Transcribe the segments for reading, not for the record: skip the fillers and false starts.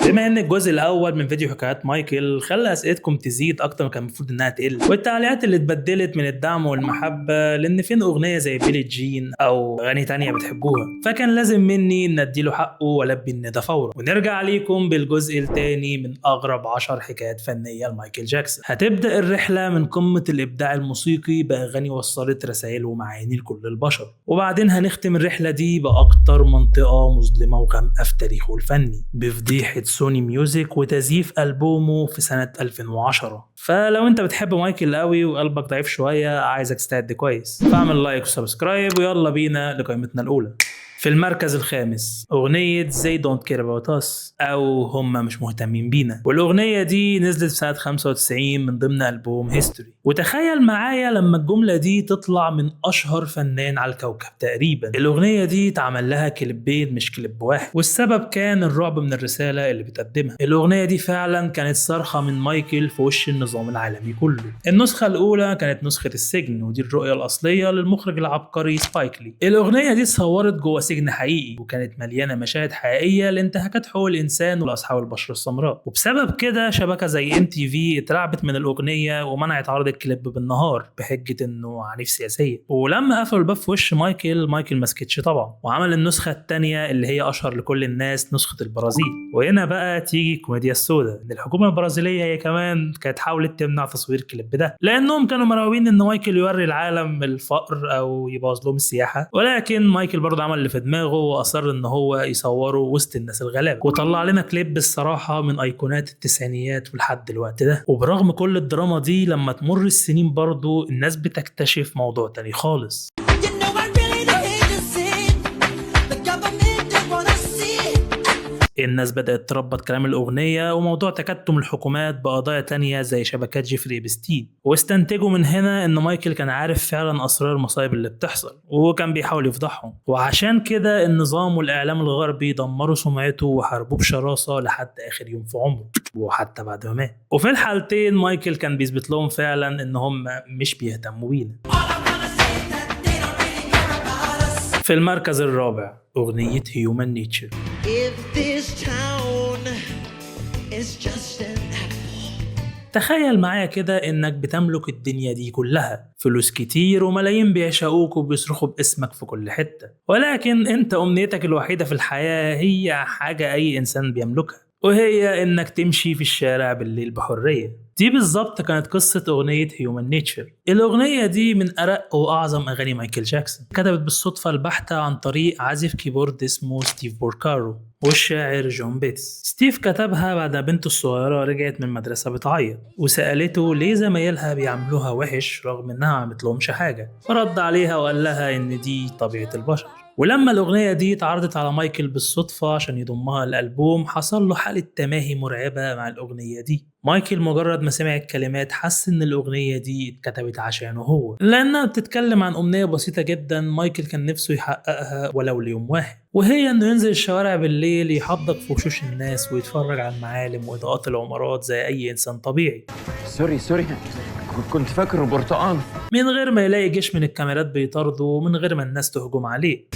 بما ان الجزء الاول من فيديو حكايات مايكل خلى اسئلتكم تزيد اكتر ما كان المفروض انها تقل، والتعليقات اللي اتبدلت من الدعم والمحبه لان فين اغنيه زي بيلي جين او اغاني تانية بتحبوها، فكان لازم مني ان اديله حقه والبي الندى فورا. ونرجع ليكم بالجزء الثاني من اغرب 10 حكايات فنيه لمايكل جاكسون. هتبدا الرحله من قمه الابداع الموسيقي باغاني وصلت رسائل ومعاني لكل البشر، وبعدين هنختم الرحله دي باكتر منطقه مظلمه وغامقه في تاريخه الفني بفضيحه سوني ميوزك وتزييف ألبومه في سنة 2010. فلو انت بتحب مايكل قوي وقلبك ضعيف شوية عايزك تستعد كويس، فاعمل لايك وسبسكرايب ويلا بينا لقائمتنا الأولى. في المركز الخامس أغنية They Don't Care About Us أو هم مش مهتمين بينا، والأغنية دي نزلت في سنة 95 من ضمن ألبوم هيستوري. وتخيل معايا لما الجملة دي تطلع من أشهر فنان على الكوكب تقريبا. الأغنية دي اتعمل لها كليبين مش كليب واحد، والسبب كان الرعب من الرسالة اللي بتقدمها. الأغنية دي فعلا كانت صرخة من مايكل في وش النظام العالمي كله. النسخة الأولى كانت نسخة السجن، ودي الرؤية الأصلية للمخرج العبقري سبايك لي. الأغنية دي اتصورت جوه سجن حقيقي، وكانت مليانه مشاهد حقيقيه لانتهاكات حقوق الانسان والاصحاب البشره السمراء. وبسبب كده شبكه زي MTV اترعبت من الاغنيه ومنعت عرض الكليب بالنهار بحجه انه عنيف سياسيا. ولما قفلوا الباب في وش مايكل ما سكتش طبعا، وعمل النسخه الثانيه اللي هي اشهر لكل الناس، نسخه البرازيل. وهنا بقى تيجي الكوميديا السوداء، ان الحكومه البرازيليه هي كمان كانت حاولت تمنع تصوير الكليب ده لانهم كانوا مرعوبين ان مايكل يوري العالم الفقر او يبوظ لهم السياحه. ولكن مايكل برضه عمل اللي في دماغه واصر ان هو يصوره وسط الناس الغلابه، وطلع لنا كليب الصراحه من ايقونات التسعينيات ولحد الوقت ده. وبرغم كل الدراما دي لما تمر السنين برضو الناس بتكتشف موضوع تاني خالص. الناس بدأت تربط كلام الأغنية وموضوع تكتم الحكومات بقضايا تانية زي شبكات جيفري إبستين، واستنتجوا من هنا إن مايكل كان عارف فعلا أسرار المصايب اللي بتحصل وكان بيحاول يفضحهم. وعشان كده النظام والإعلام الغربي دمروا سمعته وحاربوه بشراسة لحد آخر يوم في عمره وحتى بعد ما مات. وفي الحالتين مايكل كان بيثبت لهم فعلا إن هم مش بيهتموا بينا. في المركز الرابع أغنية هيومن نيتشر. تخيل معايا كده انك بتملك الدنيا دي كلها، فلوس كتير وملايين بيعشقوك وبيصرخوا باسمك في كل حتة، ولكن انت امنيتك الوحيدة في الحياة هي حاجة اي انسان بيملكها، وهي انك تمشي في الشارع بالليل بحرية. دي بالظبط كانت قصة أغنية هيومن نيتشر. الأغنية دي من أرق وأعظم أغاني مايكل جاكسون، كتبت بالصدفة البحتة عن طريق عازف كيبورد اسمه ستيف بوركارو والشاعر جون بيتس. ستيف كتبها بعد بنته الصغيرة رجعت من مدرسة بتعيط وسألته ليه زمايلها بيعملوها وحش رغم إنها عملتلهمش حاجة، فرد عليها وقال لها إن دي طبيعة البشر. ولما الأغنية دي اتعرضت على مايكل بالصدفة عشان يضمها الألبوم حصل له حالة تماهي مرعبة مع الأغنية دي. مايكل مجرد ما سمع الكلمات حس إن الأغنية دي اتكتبت عشانه هو، لأنها بتتكلم عن أمنية بسيطة جدا مايكل كان نفسه يحققها ولو ليوم واحد، وهي إنه ينزل الشوارع بالليل يحدق في وشوش الناس ويتفرج على المعالم وإضاءات العمارات زي أي إنسان طبيعي. سوري كنت فاكره برتقان، من غير ما يلاقي جيش من الكاميرات بيطارده ومن غير ما الناس تهجم عليه.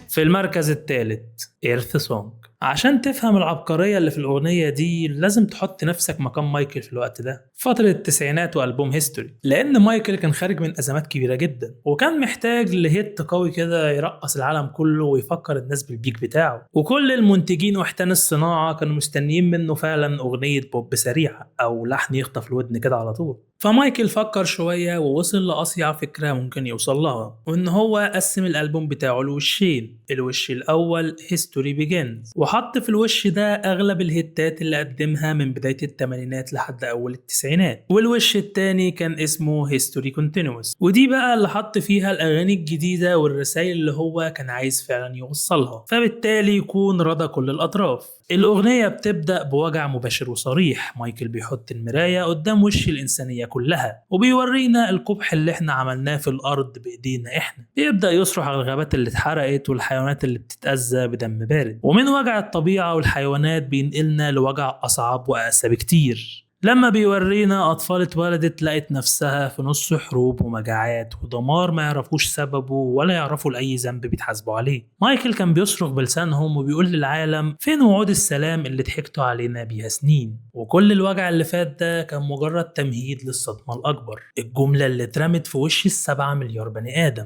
في المركز الثالث إيرث سونج. عشان تفهم العبقرية اللي في الأغنية دي لازم تحط نفسك مكان مايكل في الوقت ده، فترة التسعينات وألبوم هيستوري، لأن مايكل كان خارج من أزمات كبيرة جدا وكان محتاج لهيت قوي كده يرقص العالم كله ويفكر الناس بالبيك بتاعه. وكل المنتجين وحيتان الصناعة كانوا مستنيين منه فعلا أغنية بوب سريعة أو لحن يخطف الودن كده على طول. فمايكل فكر شوية ووصل لأصيع فكرة ممكن يوصل لها، وإن هو قسم الألبوم بتاعه لوشين. الوش الأول هيستوري بيجنز، وحط في الوش ده أغلب الهيتات اللي قدمها من بداية الثمانينات لحد أول التسعينات، والوش التاني كان اسمه هيستوري كونتينوس، ودي بقى اللي حط فيها الأغاني الجديدة والرسائل اللي هو كان عايز فعلا يوصلها، فبالتالي يكون رضى كل الأطراف. الأغنية بتبدأ بوجع مباشر وصريح، مايكل بيحط المراية قدام وش الإنسانية كلها وبيورينا القبح اللي احنا عملناه في الأرض بإيدينا احنا. بيبدأ يصرخ على الغابات اللي اتحرقت والحيوانات اللي بتتأذى بدم بارد، ومن وجع الطبيعة والحيوانات بينقلنا لوجع أصعب وأقسى بكتير، لما بيورينا أطفال اتولدت لقت نفسها في نص حروب ومجاعات ودمار ما يعرفوش سببه ولا يعرفوا لأي ذنب بيتحاسبوا عليه. مايكل كان بيصرخ بلسانهم وبيقول للعالم فين وعود السلام اللي ضحكتوا علينا بيها سنين، وكل الوجع اللي فات ده كان مجرد تمهيد للصدمة الأكبر، الجملة اللي اترمت في وش ال7 مليار بني آدم.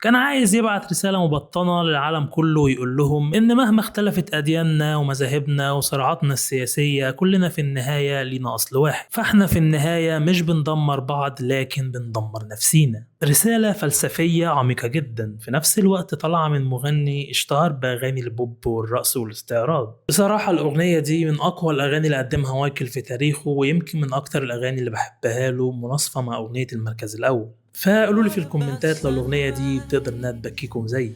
كان عايز يبعت رسالة مبطنة للعالم كله ويقول لهم إن مهما اختلفت أدياننا ومذاهبنا وصراعاتنا السياسية كلنا في النهاية لينا أصل واحد، فاحنا في النهاية مش بندمر بعض لكن بندمر نفسينا. رسالة فلسفية عميقة جدا، في نفس الوقت طالعة من مغني اشتهر بأغاني البوب والرقص والاستعراض. بصراحة الأغنية دي من أقوى الأغاني اللي قدمها مايكل في تاريخه، ويمكن من أكتر الأغاني اللي بحبها له مناصفة مع أغنية المركز الأول. فقولوا لي في الكومنتات لو الأغنية دي بتقدر إنها تبكيكم زي.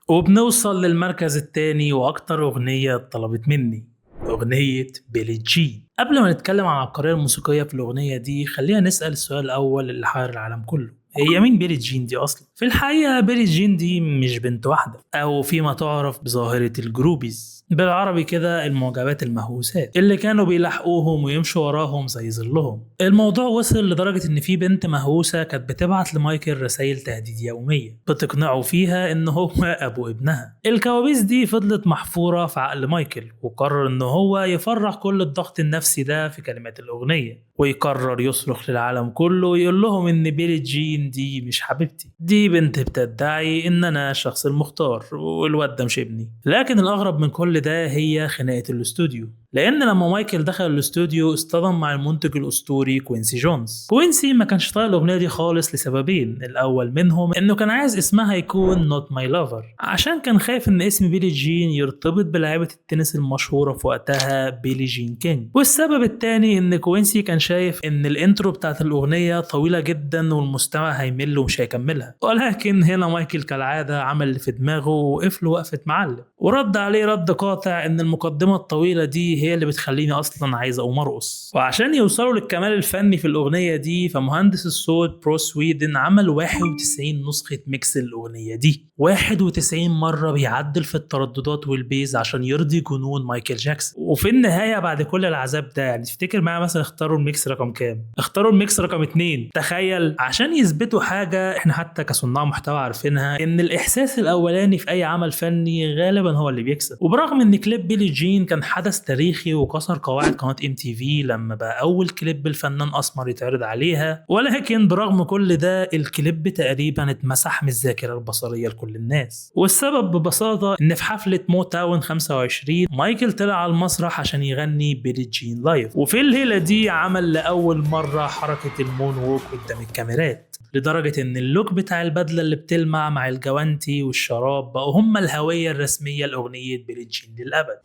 وبنوصل للمركز التاني وأكتر أغنية طلبت مني، أغنية بيلي جين. قبل ما نتكلم عن العبقرية الموسيقية في الأغنية دي خلينا نسأل السؤال الأول اللي حير العالم كله، هي مين بيلي جين دي أصلا؟ في الحقيقة بيلي جين دي مش بنت واحدة، أو فيما تعرف بظاهرة الجروبيز، بالعربي كده المعجبات المهووسات اللي كانوا بيلاحقوهم ويمشوا وراهم زي ظلهم. الموضوع وصل لدرجة إن في بنت مهووسة كانت بتبعت لمايكل رسائل تهديد يومية بتقنعه فيها إن هو أبو ابنها. الكوابيس دي فضلت محفورة في عقل مايكل، وقرر إن هو يفرغ كل الضغط النفسي ده في كلمات الأغنية، ويقرر يصرخ للعالم كله ويقول لهم إن بيلي جين دي مش حبيبتي، دي بنت بتدعي إن أنا الشخص المختار والواد ده مش ابني. لكن الأغرب من كل ده هي خناقة الاستوديو، لأن لما مايكل دخل الاستوديو اصطدم مع المنتج الأسطوري كوينسي جونز. كوينسي ما كانش طايق الأغنية دي خالص لسببين، الأول منهم إنه كان عايز اسمها يكون Not My Lover، عشان كان خايف إن اسم بيلي جين يرتبط بلاعبة التنس المشهورة في وقتها بيلي جين كينج. والسبب التاني إن كوينسي كان شايف إن الانترو بتاعت الأغنية طويلة جدا والمستمع هيمل ومش هيكملها، ولكن هنا مايكل كالعادة عمل اللي في دماغه ووقف له وقفة معلم، ورد عليه رد قاطع إن المقدمة الطويلة دي هي اللي بتخليني اصلا عايز اقوم ارقص. وعشان يوصلوا للكمال الفني في الاغنيه دي فمهندس الصوت برو سويدن عمل 91 نسخه ميكس الاغنيه دي، 91 مره بيعدل في الترددات والبيز عشان يرضي جنون مايكل جاكسون. وفي النهايه بعد كل العذاب ده يعني تفتكر معايا مثلا اختاروا الميكس رقم كام؟ اختاروا الميكس رقم 2. تخيل، عشان يثبتوا حاجه احنا حتى كصناع محتوى عارفينها، ان الاحساس الاولاني في اي عمل فني غالبا هو اللي بيكسب. وبرغم ان كليب بيلي جين كان حدث تاريخي وكسر قواعد قناة MTV لما بقى أول كليب الفنان أسمر يتعرض عليها، ولكن برغم كل ده الكليب تقريبا اتمسح من الذاكرة البصرية لكل الناس. والسبب ببساطة إن في حفلة موتاون 25 مايكل طلع على المسرح عشان يغني بيلي جين لايف، وفي الليلة دي عمل لأول مرة حركة المون ووك قدام الكاميرات، لدرجة إن اللوك بتاع البدلة اللي بتلمع مع الجوانتي والشراب بقوا هما الهوية الرسمية لأغنية بيلي جين للأبد.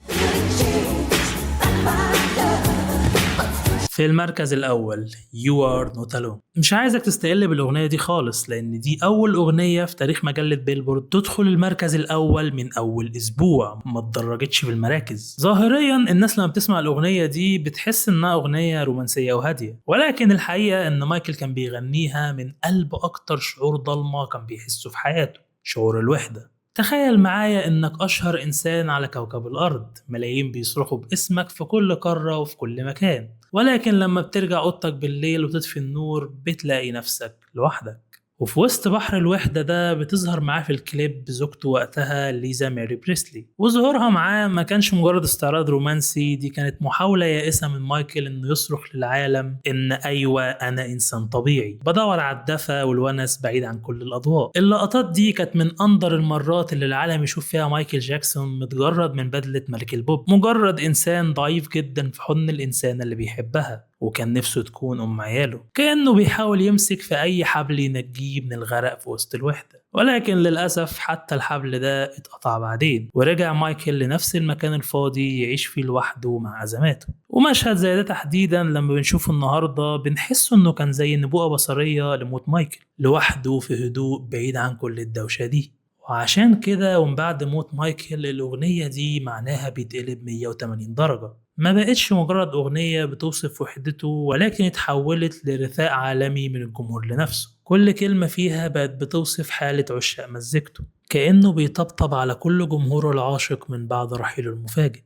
في المركز الأول You Are Not Alone. مش عايزك تستقل بالأغنية دي خالص، لأن دي أول أغنية في تاريخ مجلة بيلبورد تدخل المركز الأول من أول أسبوع، ما اتدرجتش في المراكز. ظاهريا الناس لما بتسمع الأغنية دي بتحس إنها أغنية رومانسية وهادية، ولكن الحقيقة إن مايكل كان بيغنيها من قلب أكتر شعور ضلمة كان بيحسه في حياته، شعور الوحدة. تخيل معايا انك اشهر انسان على كوكب الارض، ملايين بيصرخوا باسمك في كل قارة وفي كل مكان، ولكن لما بترجع اوضتك بالليل وتطفي النور بتلاقي نفسك لوحدك. وفي وسط بحر الوحدة ده بتظهر معاه في الكليب زوجته وقتها ليزا ماري بريسلي، وظهورها معاه ما كانش مجرد استعراض رومانسي، دي كانت محاولة يائسة من مايكل انه يصرخ للعالم ان ايوه انا انسان طبيعي بدور على الدفى والونس بعيد عن كل الاضواء. اللقطات دي كانت من انظر المرات اللي العالم يشوف فيها مايكل جاكسون متجرد من بدلة ملك البوب، مجرد انسان ضعيف جدا في حضن الانسان اللي بيحبها وكان نفسه تكون أم عياله، كأنه بيحاول يمسك في أي حبل ينجيه من الغرق في وسط الوحدة. ولكن للأسف حتى الحبل ده اتقطع بعدين، ورجع مايكل لنفس المكان الفاضي يعيش فيه لوحده مع أزماته. ومشهد زي ده تحديدا لما بنشوفه النهاردة بنحس إنه كان زي نبوءة بصرية لموت مايكل لوحده في هدوء بعيد عن كل الدوشة دي. وعشان كده ومن بعد موت مايكل الأغنية دي معناها بيتقلب 180 درجة، ما بقتش مجرد أغنية بتوصف وحدته، ولكن اتحولت لرثاء عالمي من الجمهور لنفسه. كل كلمة فيها بقت بتوصف حالة عشاق مزيكته، كأنه بيطبطب على كل جمهوره العاشق من بعد رحيله المفاجئ.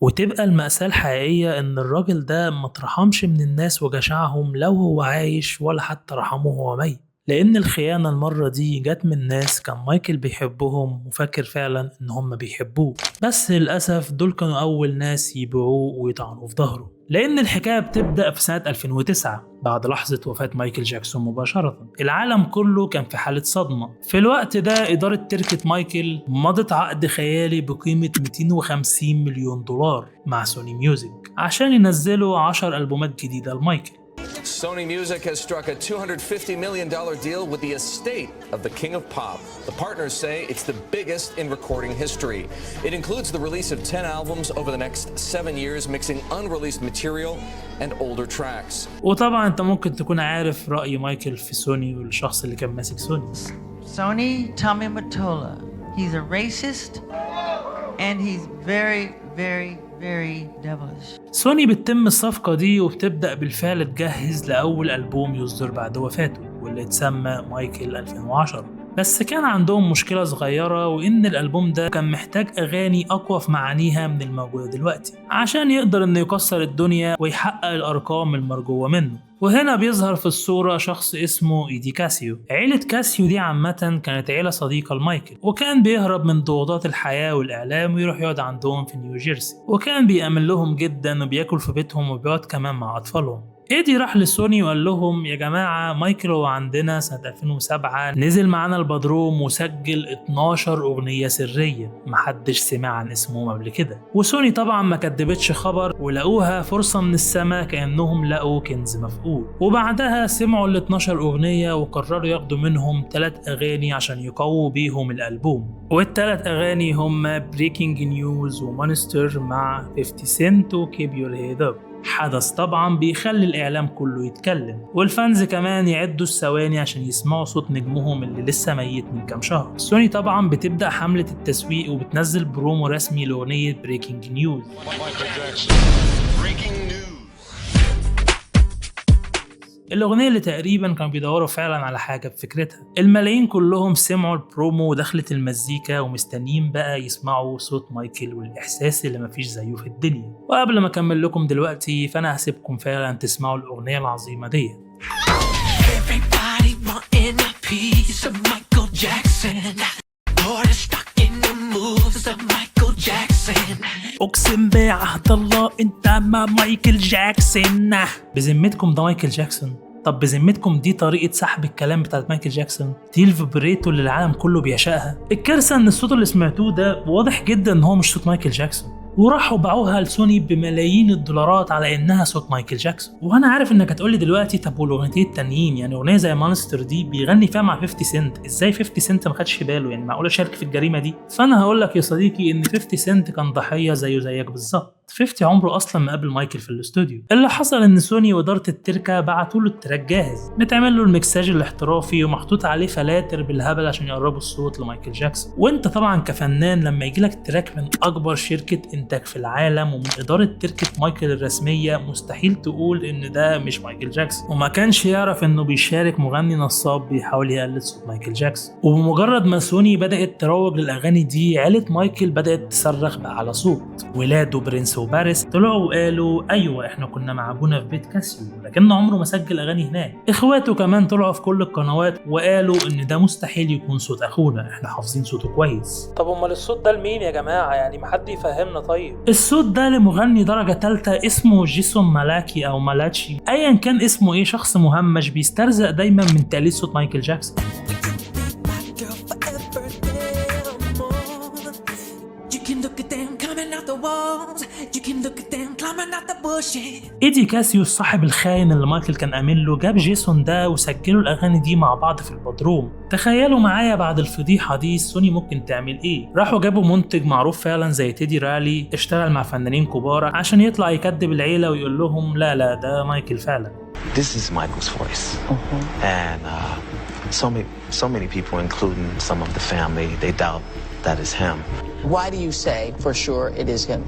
وتبقى المأساة الحقيقية إن الراجل ده مترحمش من الناس وجشعهم لو هو عايش، ولا حتى رحمه وهو ميت، لأن الخيانة المرة دي جت من ناس كان مايكل بيحبهم وفاكر فعلا إن هم بيحبوه، بس للأسف دول كانوا أول ناس يبيعوه ويطعنوا في ظهره. لأن الحكاية بتبدأ في سنة 2009 بعد لحظة وفاة مايكل جاكسون مباشرة. العالم كله كان في حالة صدمة. في الوقت ده إدارة تركة مايكل مضت عقد خيالي بقيمة 250 مليون دولار مع سوني ميوزك عشان ينزلوا 10 ألبومات جديدة لمايكل. Sony Music has struck a $250 million deal with the estate of the King of Pop. The partners say it's the biggest in recording history. It includes the release of 10 albums over the next 7 years, mixing unreleased material and older tracks. وطبعا انت ممكن تكون عارف رأي مايكل في سوني والشخص اللي كان ماسك سوني. Sony Tommy Mottola. He's a racist and he's very devilish. سوني بتتم الصفقة دي وبتبدأ بالفعل تجهز لأول ألبوم يصدر بعد وفاته واللي اتسمى مايكل 2010. بس كان عندهم مشكلة صغيرة، وإن الألبوم ده كان محتاج أغاني أقوى في معانيها من الموجودة دلوقتي عشان يقدر إنه يكسر الدنيا ويحقق الأرقام المرجوة منه. وهنا بيظهر في الصورة شخص اسمه إيدي كاسيو. عيلة كاسيو دي عامة كانت عيلة صديقة لمايكل، وكان بيهرب من ضغوطات الحياة والإعلام ويروح يقعد عندهم في نيوجيرسي، وكان بيأمن لهم جدا وبياكل في بيتهم وبيقعد كمان مع أطفالهم. إيدي راح لسوني وقال لهم يا جماعة مايكل هو عندنا سنة 2007 نزل معانا البدروم وسجل 12 أغنية سرية محدش سمع عن اسمهم قبل كده. وسوني طبعا ما كدبتش خبر، ولقوها فرصة من السماء كأنهم لقوا كنز مفقود. وبعدها سمعوا ال 12 أغنية وقرروا ياخدوا منهم 3 أغاني عشان يقووا بيهم الألبوم. وال3 أغاني هم بريكنج نيوز ومونستر مع 50 سنت وكيب يور هيد اب. حدث طبعا بيخلي الإعلام كله يتكلم، والفانز كمان يعدوا الثواني عشان يسمعوا صوت نجمهم اللي لسه ميت من كام شهر. سوني طبعا بتبدأ حملة التسويق وبتنزل برومو رسمي لأغنية بريكنج نيوز. الأغنية اللي تقريبا كانوا بيدوروا فعلا على حاجة بفكرتها. الملايين كلهم سمعوا البرومو ودخلت المزيكا ومستنيين بقى يسمعوا صوت مايكل والإحساس اللي مفيش زيه في الدنيا. وقبل ما أكمل لكم دلوقتي فأنا هسيبكم فعلا تسمعوا الأغنية العظيمة دي. أقسم بعهد الله أنت مع مايكل جاكسون. بذمتكم ده مايكل جاكسون؟ طب بذمتكم دي طريقة سحب الكلام بتاعت مايكل جاكسون؟ دي الفيبريتو اللي العالم كله بيعشقها. الكارثة إن الصوت اللي سمعتوه ده واضح جدا إن هو مش صوت مايكل جاكسون، وراحوا باعوها لسوني بملايين الدولارات على انها صوت مايكل جاكسون. وانا عارف انك هتقولي دلوقتي طب والاغنيتين التانيين، يعني اغنيه زي مانستر دي بيغني فيها مع 50 سنت، ازاي 50 سنت ما خدش باله؟ يعني معقوله شارك في الجريمه دي؟ فانا هقول لك يا صديقي ان 50 سنت كان ضحيه زيه زيك بالظبط. 50 عمره اصلا ما قابل مايكل في الاستوديو. اللي حصل ان سوني واداره التركه بعتوا له التراك جاهز متعمل له المكساج الاحترافي ومحطوط عليه فلاتر بالهبل عشان يقربوا الصوت لمايكل جاكسون. وانت طبعا كفنان لما يجي لك تراك من اكبر شركه انتاج في العالم ومن اداره تركه مايكل الرسميه، مستحيل تقول ان ده مش مايكل جاكسون. وما كانش يعرف انه بيشارك مغني نصاب بيحاول يقلد صوت مايكل جاكسون. وبمجرد ما سوني بدات تروج للاغاني دي، عيله مايكل بدات تصرخ باعلى صوت. ولاده برنس وباريس طلعوا وقالوا ايوه احنا كنا مع ابونا في بيت كاسيو لكن عمره ما سجل اغاني هناك. اخواته كمان طلعوا في كل القنوات وقالوا ان ده مستحيل يكون صوت اخونا، احنا حافظين صوته كويس. طب امال الصوت ده لمين يا جماعه؟ يعني ما حد يفهمنا. طيب الصوت ده لمغني درجه ثالثه اسمه جيسون مالاكي او مالاتشي، ايا كان اسمه ايه، شخص مهمش بيسترزق دايما من تقليد صوت مايكل جاكسون. ايدي كاسيوس صاحب الخاين اللي مايكل كان امين له جاب جيسون ده وسجلوا الاغاني دي مع بعض في البدروم. تخيلوا معايا بعد الفضيحه دي سوني ممكن تعمل ايه؟ راحوا جابوا منتج معروف فعلا زي تيدي رالي اشتغل مع فنانين كبار عشان يطلع يكذب العيله ويقول لهم لا ده مايكل فعلا. This is Michael's voice. And so many people, including some of the family, they doubt that is him. Why do you say for sure it is him?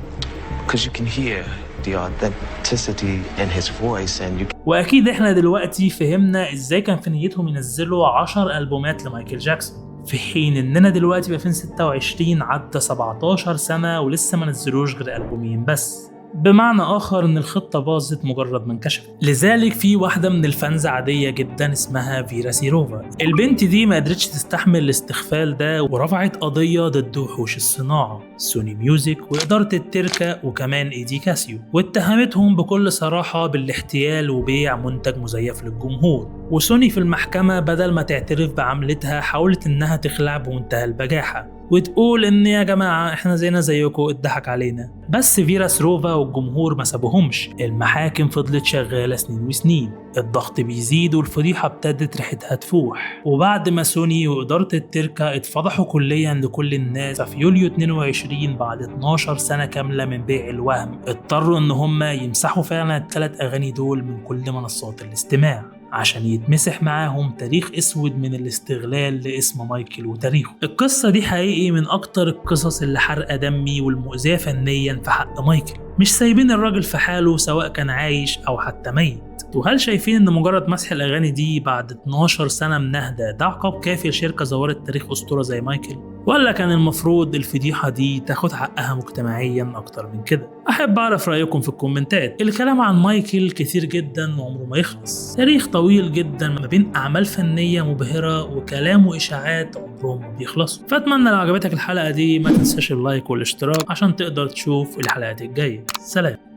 Because you can hear the authenticity in his voice and you واكيد احنا دلوقتي فهمنا ازاي كان في نيتهم ينزلوا 10 ألبومات لمايكل جاكسون، في حين اننا دلوقتي في 2026 عدى 17 سنة ولسه ما نزلوش غير ألبومين بس. بمعنى آخر إن الخطة باظت مجرد ما انكشفت. لذلك في واحدة من الفانز عادية جدا اسمها فيرا سيروفا. البنت دي ما قدرتش تستحمل الاستغفال ده ورفعت قضية ضد وحوش الصناعة سوني ميوزك وإدارة التركة وكمان ايدي كاسيو، واتهمتهم بكل صراحة بالاحتيال وبيع منتج مزيف للجمهور. وسوني في المحكمة بدل ما تعترف بعملتها حاولت إنها تخلع بمنتهى البجاحة وتقول إن يا جماعة إحنا زينا زيكم اتضحك علينا. بس فيرا سيروفا والجمهور ما سابوهمش، المحاكم فضلت شغالة سنين وسنين، الضغط بيزيد والفضيحة ابتدت ريحتها تفوح. وبعد ما سوني وإدارة التركة اتفضحوا كليا لكل الناس في يوليو 22 بعد 12 سنة كاملة من بيع الوهم، اضطروا إن هم يمسحوا فعلا ال3 أغاني دول من كل منصات الاستماع عشان يتمسح معاهم تاريخ اسود من الاستغلال لاسم مايكل وتاريخه. القصة دي حقيقي من اكتر القصص اللي حرقة دمي والمؤذية فنيا في حق مايكل، مش سايبين الراجل في حاله سواء كان عايش او حتى ميت. وهل شايفين ان مجرد مسح الاغاني دي بعد 12 سنة من نهدة ده عقاب كافي لشركة زورت تاريخ اسطورة زي مايكل؟ ولا كان المفروض الفضيحة دي تاخد حقها مجتمعيا اكتر من كده؟ احب اعرف رايكم في الكومنتات. الكلام عن مايكل كتير جدا وعمره ما يخلص، تاريخ طويل جدا ما بين اعمال فنية مبهرة وكلام واشاعات عمرهم ما بيخلصوا. فاتمنى لو عجبتك الحلقة دي ما تنساش اللايك والاشتراك عشان تقدر تشوف الحلقات الجاية. سلام.